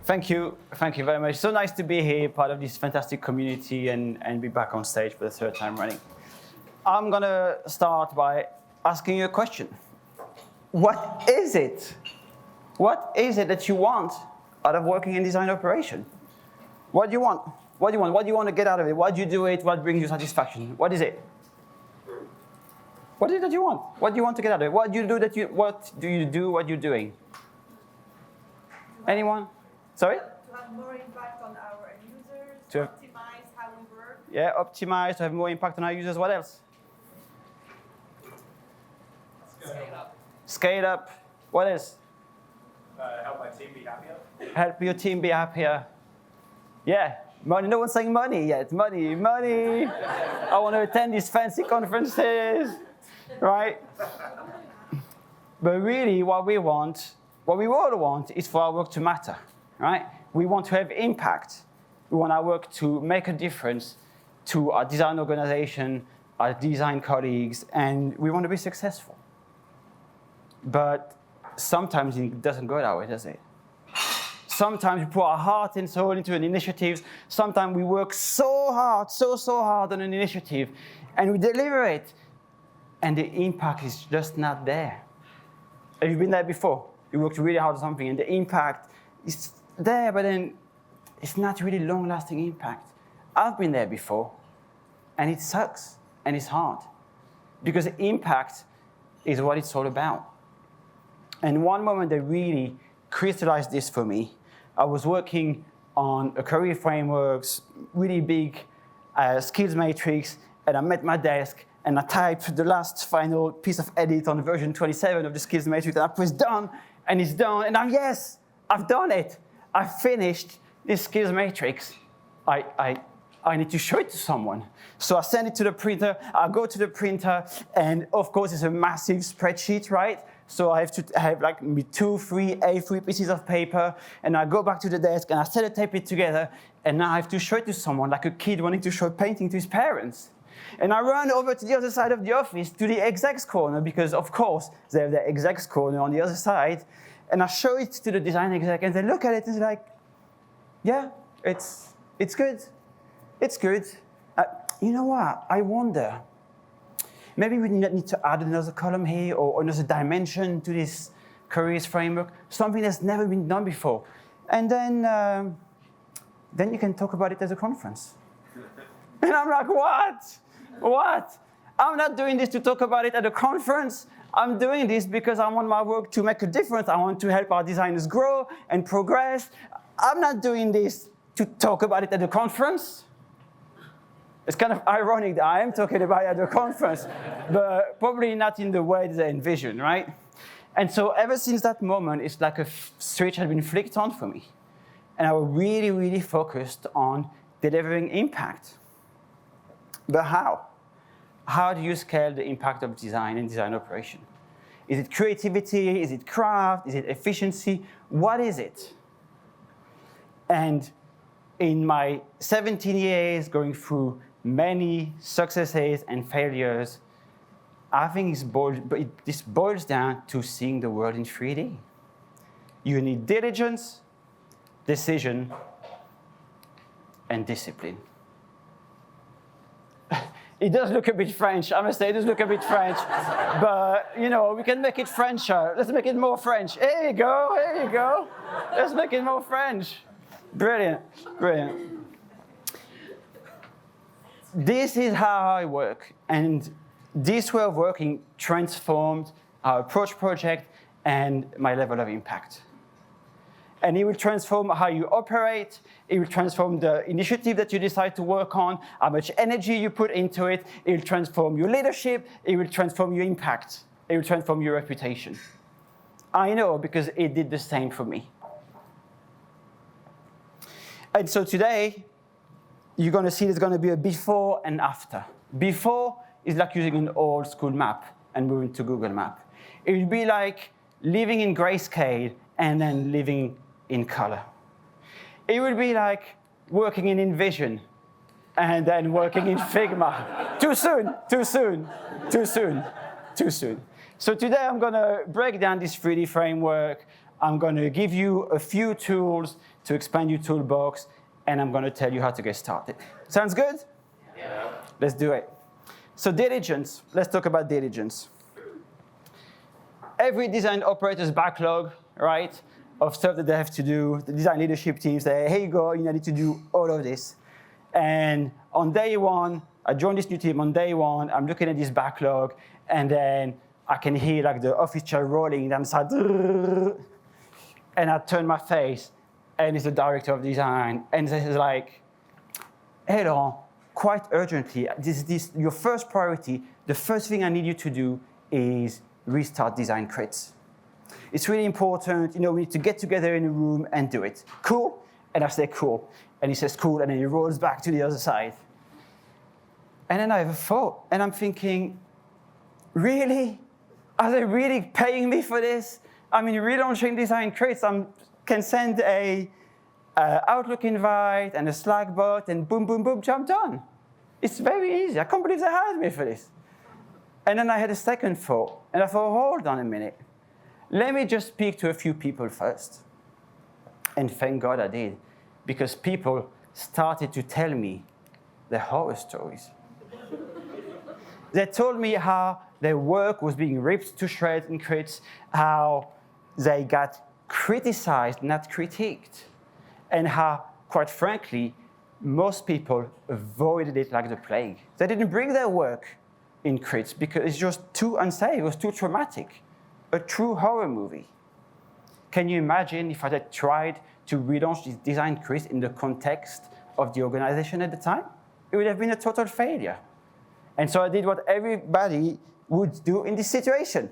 Thank you very much. So nice to be here, part of this fantastic community and be back on stage for the third time running. I'm gonna start by asking you a question. What is it? What is it that you want out of working in design operation? What do you want? What do you want? What do you want to get out of it? Why do you do it? What brings you satisfaction? What is it? What is it that you want? What do you want to get out of it? What do you do what you're doing? Anyone? Sorry? To have more impact on our users, To optimize how we work. Yeah, optimize, to have more impact on our users. What else? Scale up. Scale up. What else? Help my team be happier. Help your team be happier. Yeah, money. No one's saying money yet. Money, money. I want to attend these fancy conferences, right? But really, what we all want is for our work to matter, right? We want to have impact. We want our work to make a difference to our design organization, our design colleagues, and we want to be successful. But sometimes it doesn't go that way, does it? Sometimes we put our heart and soul into an initiative. Sometimes we work so hard on an initiative, and we deliver it, and the impact is just not there. Have you been there before? You worked really hard on something, and the impact is there, but then it's not really long-lasting impact. I've been there before, and it sucks, and it's hard, because impact is what it's all about. And one moment that really crystallized this for me, I was working on a career frameworks, really big skills matrix, and I'm at my desk, and I typed the last final piece of edit on version 27 of the skills matrix, and I press done, and it's done, and yes, I've done it. I've finished this skills matrix. I need to show it to someone. So I send it to the printer, I go to the printer, and of course it's a massive spreadsheet, right? So I have to have like 2, 3 A3 pieces of paper, and I go back to the desk and I sellotape it together, and now I have to show it to someone, like a kid wanting to show a painting to his parents. And I run over to the other side of the office, to the execs corner, because of course they have the execs corner on the other side, and I show it to the design exec, and they look at it and they're like, yeah, it's good. It's good. You know what? I wonder, maybe we need to add another column here or another dimension to this careers framework, something that's never been done before. And then you can talk about it at a conference. And I'm like, what? What? I'm not doing this to talk about it at a conference. I'm doing this because I want my work to make a difference. I want to help our designers grow and progress. I'm not doing this to talk about it at a conference. It's kind of ironic that I am talking about it at a conference, but probably not in the way they envision, right? And so ever since that moment, it's like a switch had been flicked on for me. And I was really, really focused on delivering impact. But how? How do you scale the impact of design and design operation? Is it creativity? Is it craft? Is it efficiency? What is it? And in my 17 years going through many successes and failures, I think this boils down to seeing the world in 3D. You need diligence, decision, and discipline. It does look a bit French, I must say, it does look a bit French, but you know, we can make it Frencher. Let's make it more French. Here you go. Let's make it more French. Brilliant. This is how I work, and this way of working transformed our approach project and my level of impact. And it will transform how you operate, it will transform the initiative that you decide to work on, how much energy you put into it, it will transform your leadership, it will transform your impact, it will transform your reputation. I know, because it did the same for me. And so today, you're going to see there's going to be a before and after. Before is like using an old school map and moving to Google Map. It would be like living in grayscale and then living in color. It would be like working in InVision and then working in Figma. Too soon. So today I'm going to break down this 3D framework. I'm going to give you a few tools to expand your toolbox, and I'm going to tell you how to get started. Sounds good? Yeah. Let's do it. So diligence, let's talk about diligence. Every design operator's backlog, right, of stuff that they have to do, the design leadership team say, here you go, you need to do all of this. And on day one, I joined this new team on day one, I'm looking at this backlog, and then I can hear like the office chair rolling, and I'm like, and I turn my face, and it's the director of design, and he's like, hey Laurent, quite urgently, this your first priority, the first thing I need you to do is restart design crits. It's really important, we need to get together in a room and do it. Cool? And I say cool. And he says cool, and then he rolls back to the other side. And then I have a thought, and I'm thinking, really? Are they really paying me for this? I mean, relaunching design crits, I can send a Outlook invite and a Slack bot, and boom, boom, boom, job done. It's very easy. I can't believe they hired me for this. And then I had a second thought, and I thought, hold on a minute. Let me just speak to a few people first. And thank God I did, because people started to tell me their horror stories. They told me how their work was being ripped to shreds in crits, how they got criticized, not critiqued, and how, quite frankly, most people avoided it like the plague. They didn't bring their work in crits because it's just too unsafe, it was too traumatic. A true horror movie. Can you imagine if I had tried to relaunch this design crits in the context of the organization at the time? It would have been a total failure. And so I did what everybody would do in this situation.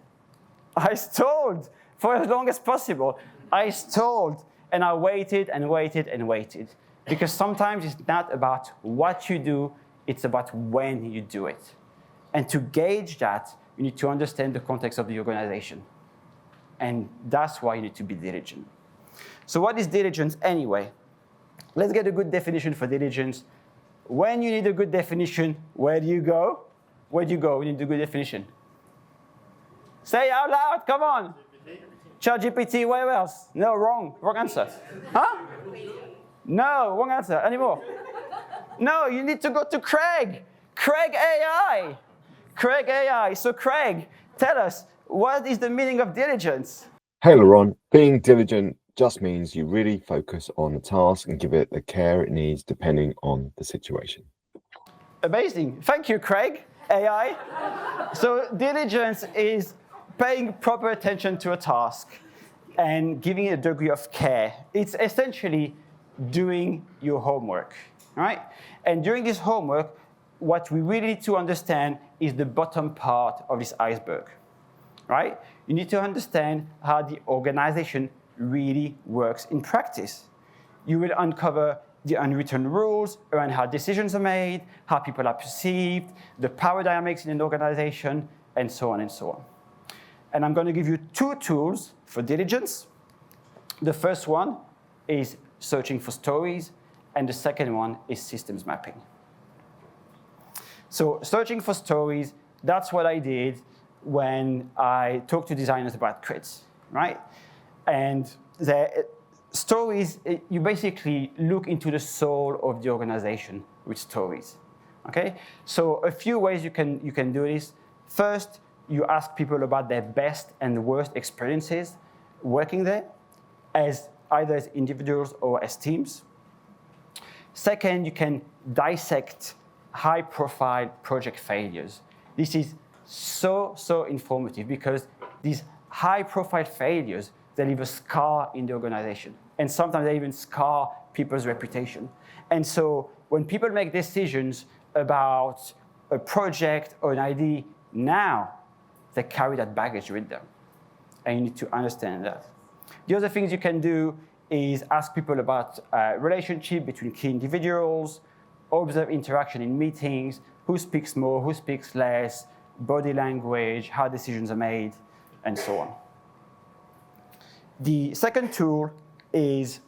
I stalled for as long as possible. I stalled, and I waited and waited and waited. Because sometimes it's not about what you do, it's about when you do it. And to gauge that, you need to understand the context of the organization. And that's why you need to be diligent. So what is diligence anyway? Let's get a good definition for diligence. When you need a good definition, where do you go? Where do you go when you need a good definition? Say it out loud, come on. ChatGPT, where else? No, wrong answer. Huh? No, wrong answer, anymore. No, you need to go to Craig. Craig AI. Craig AI. So Craig, tell us, what is the meaning of diligence? Hey Laurent, being diligent just means you really focus on the task and give it the care it needs depending on the situation. Amazing. Thank you, Craig AI. So diligence is paying proper attention to a task and giving it a degree of care. It's essentially doing your homework, right? And during this homework, what we really need to understand is the bottom part of this iceberg, right? You need to understand how the organization really works in practice. You will uncover the unwritten rules around how decisions are made, how people are perceived, the power dynamics in an organization, and so on and so on. And I'm going to give you two tools for diligence. The first one is searching for stories, and the second one is systems mapping. So searching for stories, that's what I did when I talked to designers about crits, right? And the stories, you basically look into the soul of the organization with stories, okay? So a few ways you can do this. First, you ask people about their best and worst experiences working there, either as individuals or as teams. Second, you can dissect high-profile project failures. This is so informative because these high-profile failures, they leave a scar in the organization. And sometimes they even scar people's reputation. And so when people make decisions about a project or an idea now, they carry that baggage with them. And you need to understand that. The other things you can do is ask people about relationship between key individuals, observe interaction in meetings, who speaks more, who speaks less, body language, how decisions are made, and so on. The second tool is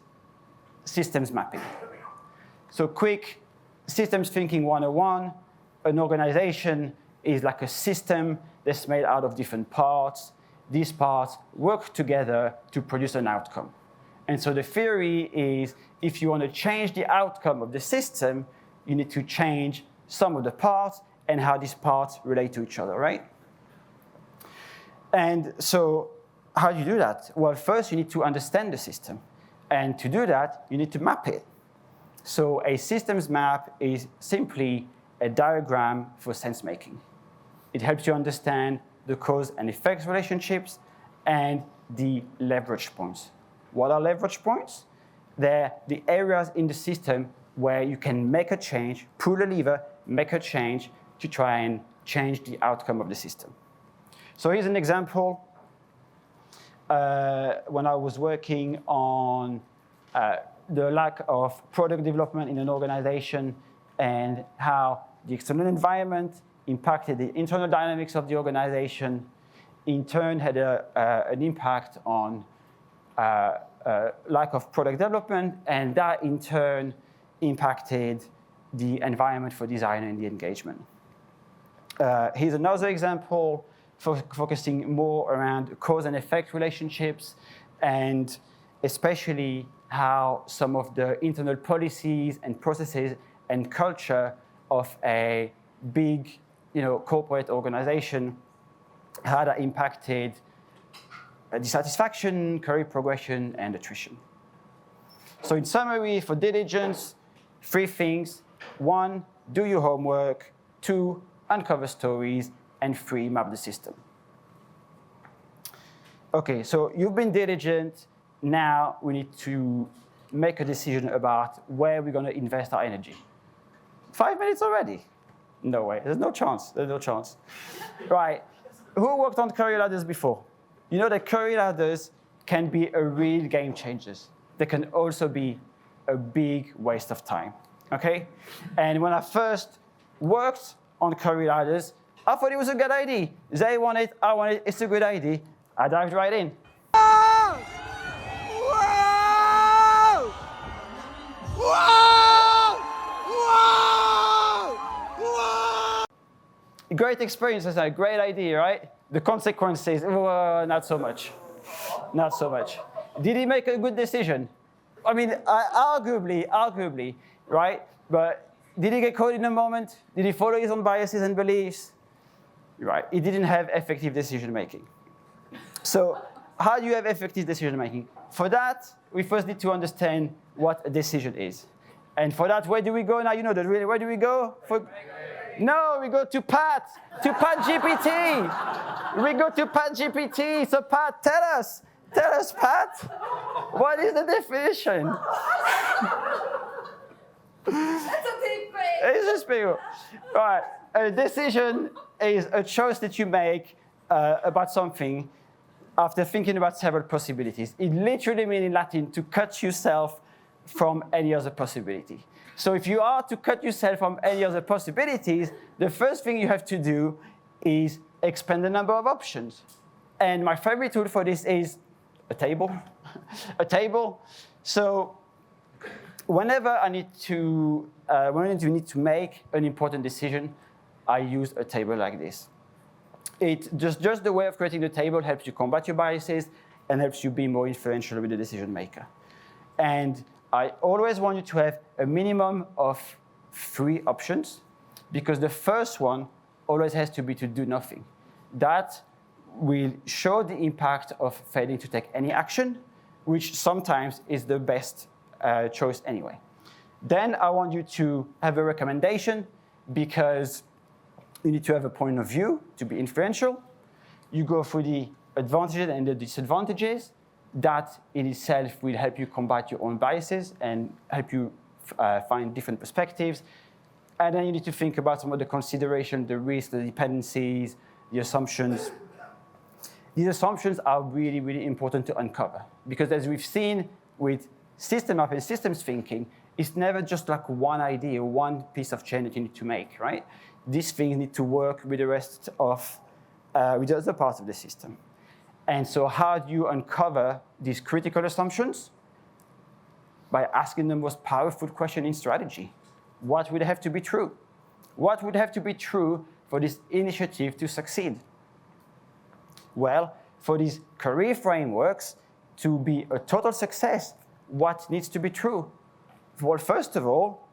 systems mapping. So quick systems thinking 101, an organization is like a system that's made out of different parts. These parts work together to produce an outcome. And so the theory is if you want to change the outcome of the system, you need to change some of the parts and how these parts relate to each other, right? And so how do you do that? Well, first you need to understand the system. And to do that, you need to map it. So a systems map is simply a diagram for sense making. It helps you understand the cause and effects relationships and the leverage points. What are leverage points? They're the areas in the system where you can make a change, pull a lever, make a change to try and change the outcome of the system. So here's an example. When I was working on the lack of product development in an organization and how the external environment impacted the internal dynamics of the organization, in turn had an impact on lack of product development, and that in turn impacted the environment for design and the engagement. Here's another example focusing more around cause and effect relationships, and especially how some of the internal policies and processes and culture of a big, corporate organization, how that impacted dissatisfaction, career progression, and attrition. So in summary, for diligence, 3 things. 1, do your homework. 2, uncover stories. And 3, map the system. Okay, so you've been diligent. Now we need to make a decision about where we're going to invest our energy. 5 minutes already? No way, there's no chance, Right, who worked on career ladders before? You know that career ladders can be a real game changers. They can also be a big waste of time, okay? And when I first worked on career ladders, I thought it was a good idea. They want it, I want it, it's a good idea. I dived right in. Whoa! Whoa! Whoa! Whoa! Great experience, a great idea, right? The consequences, not so much. Not so much. Did he make a good decision? I mean, arguably, right? But did he get caught in the moment? Did he follow his own biases and beliefs? Right, he didn't have effective decision making. So how do you have effective decision making? For that, we first need to understand what a decision is. And for that, where do we go now? You know that really, where do we go? No, we go to Pat GPT. We go to Pat GPT. So Pat, tell us, Pat, what is the definition? That's a deep break. It's just people. Right, a decision is a choice that you make about something after thinking about several possibilities. It literally means in Latin to cut yourself from any other possibility. So if you are to cut yourself from any other possibilities, the first thing you have to do is expand the number of options. And my favorite tool for this is a table. A table. So whenever I need to make an important decision, I use a table like this. It just the way of creating the table helps you combat your biases and helps you be more influential with the decision maker. And I always want you to have a minimum of 3 options, because the first one always has to be to do nothing. That will show the impact of failing to take any action, which sometimes is the best choice anyway. Then I want you to have a recommendation, because you need to have a point of view to be influential. You go through the advantages and the disadvantages. That in itself will help you combat your own biases and help you find different perspectives. And then you need to think about some of the considerations, the risks, the dependencies, the assumptions. These assumptions are really, really important to uncover, because as we've seen with system up and systems thinking, it's never just like one idea, one piece of change that you need to make, right? These things need to work with the rest of, with the other parts of the system. And so how do you uncover these critical assumptions? By asking the most powerful question in strategy. What would have to be true? What would have to be true for this initiative to succeed? Well, for these career frameworks, to be a total success, what needs to be true? Well, first of all,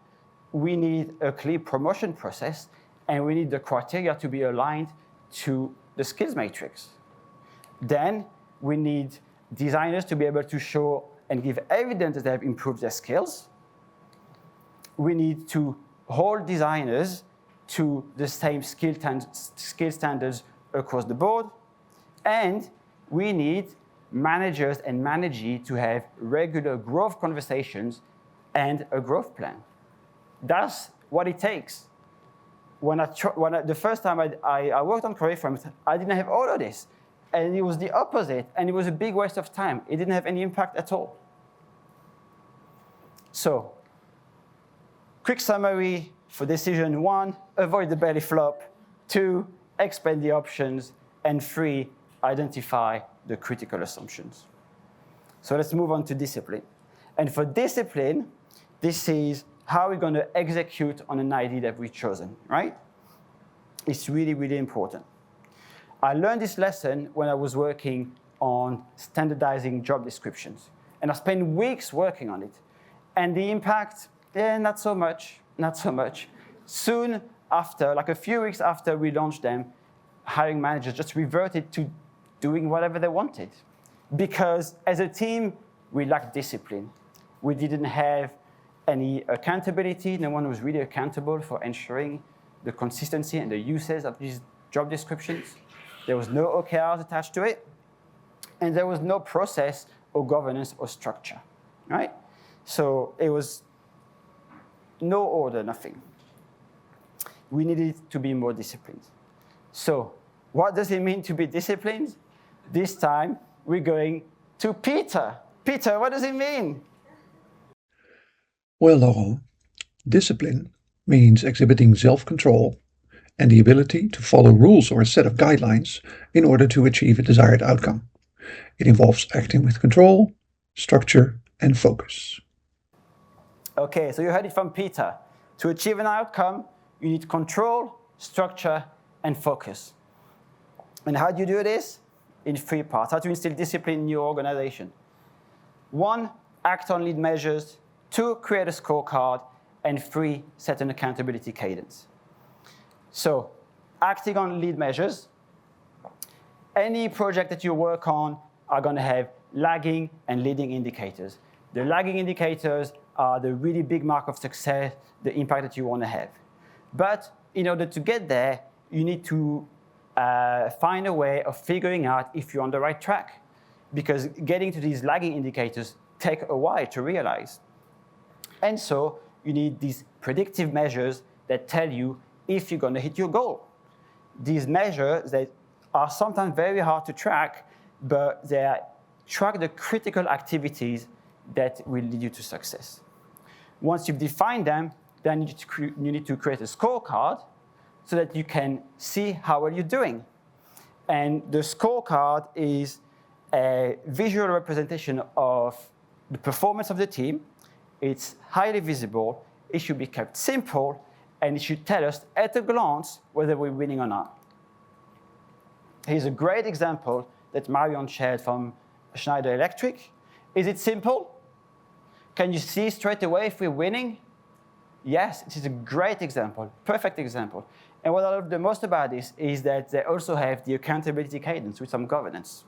we need a clear promotion process, and we need the criteria to be aligned to the skills matrix. Then we need designers to be able to show and give evidence that they have improved their skills. We need to hold designers to the same skill standards across the board. And we need managers and managers to have regular growth conversations and a growth plan. That's what it takes. The first time I worked on career frames, I didn't have all of this. And it was the opposite, and it was a big waste of time. It didn't have any impact at all. So, quick summary for decision 1, avoid the belly flop. 2, expand the options. And 3, identify the critical assumptions. So let's move on to discipline. And for discipline, this is how we're going to execute on an idea that we've chosen, right? It's really, really important. I learned this lesson when I was working on standardizing job descriptions. And I spent weeks working on it. And the impact, not so much, not so much. Soon after, like a few weeks after we launched them, hiring managers just reverted to doing whatever they wanted. Because as a team, we lacked discipline. We didn't have any accountability. No one was really accountable for ensuring the consistency and the usage of these job descriptions. There was no OKRs attached to it. And there was no process or governance or structure, right? So it was no order, nothing. We needed to be more disciplined. So what does it mean to be disciplined? This time, we're going to Peter. Peter, what does it mean? Well, Laurent, discipline means exhibiting self-control and the ability to follow rules or a set of guidelines in order to achieve a desired outcome. It involves acting with control, structure, and focus. Okay, so you heard it from Peter. To achieve an outcome, you need control, structure, and focus. And how do you do this? In 3 parts. How to instill discipline in your organization. 1, act on lead measures. 2, create a scorecard. And 3, set an accountability cadence. So, acting on lead measures. Any project that you work on are going to have lagging and leading indicators. The lagging indicators are the really big mark of success, the impact that you want to have. But in order to get there, you need to find a way of figuring out if you're on the right track. Because getting to these lagging indicators take a while to realize. And so you need these predictive measures that tell you if you're going to hit your goal. These measures that are sometimes very hard to track, but they track the critical activities that will lead you to success. Once you've defined them, then you need to create a scorecard so that you can see how well you're doing. And the scorecard is a visual representation of the performance of the team. It's highly visible. It should be kept simple, and it should tell us at a glance whether we're winning or not. Here's a great example that Marion shared from Schneider Electric. Is it simple? Can you see straight away if we're winning? Yes, it is a great example, perfect example. And what I love the most about this is that they also have the accountability cadence with some governance.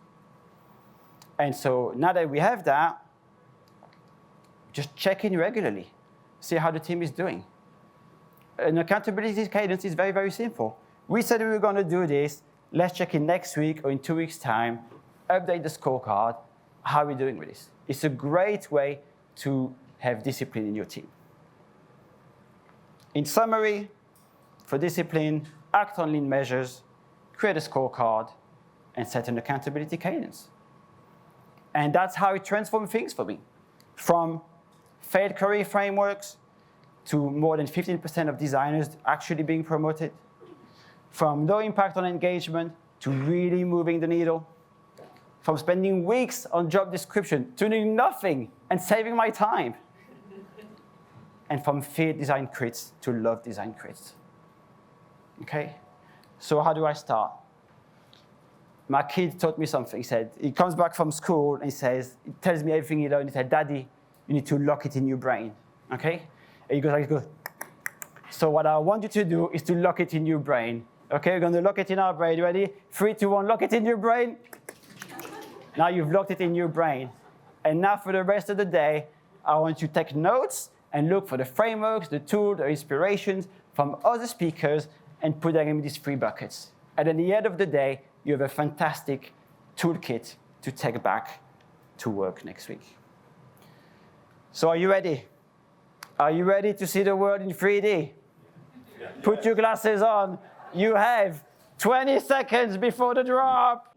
And so now that we have that, just check in regularly, see how the team is doing. An accountability cadence is very, very simple. We said we were going to do this. Let's check in next week or in 2 weeks' time, update the scorecard. How are we doing with this? It's a great way to have discipline in your team. In summary, for discipline, act on lean measures, create a scorecard, and set an accountability cadence. And that's how it transformed things for me. From failed career frameworks to more than 15% of designers actually being promoted. From no impact on engagement to really moving the needle. From spending weeks on job description to doing nothing and saving my time. And from fear design crits to love design crits. Okay? So how do I start? my kid taught me something. He said, he comes back from school and he tells me everything he learned. He said, Daddy, you need to lock it in your brain, okay? And he goes, so what I want you to do is to lock it in your brain. Okay, we're going to lock it in our brain. Ready? 3, 2, 1, lock it in your brain. Now you've locked it in your brain. And now for the rest of the day, I want you to take notes and look for the frameworks, the tools, the inspirations from other speakers and put them in these 3 buckets. And at the end of the day, you have a fantastic toolkit to take back to work next week. So are you ready? Are you ready to see the world in 3D? Put your glasses on. You have 20 seconds before the drop.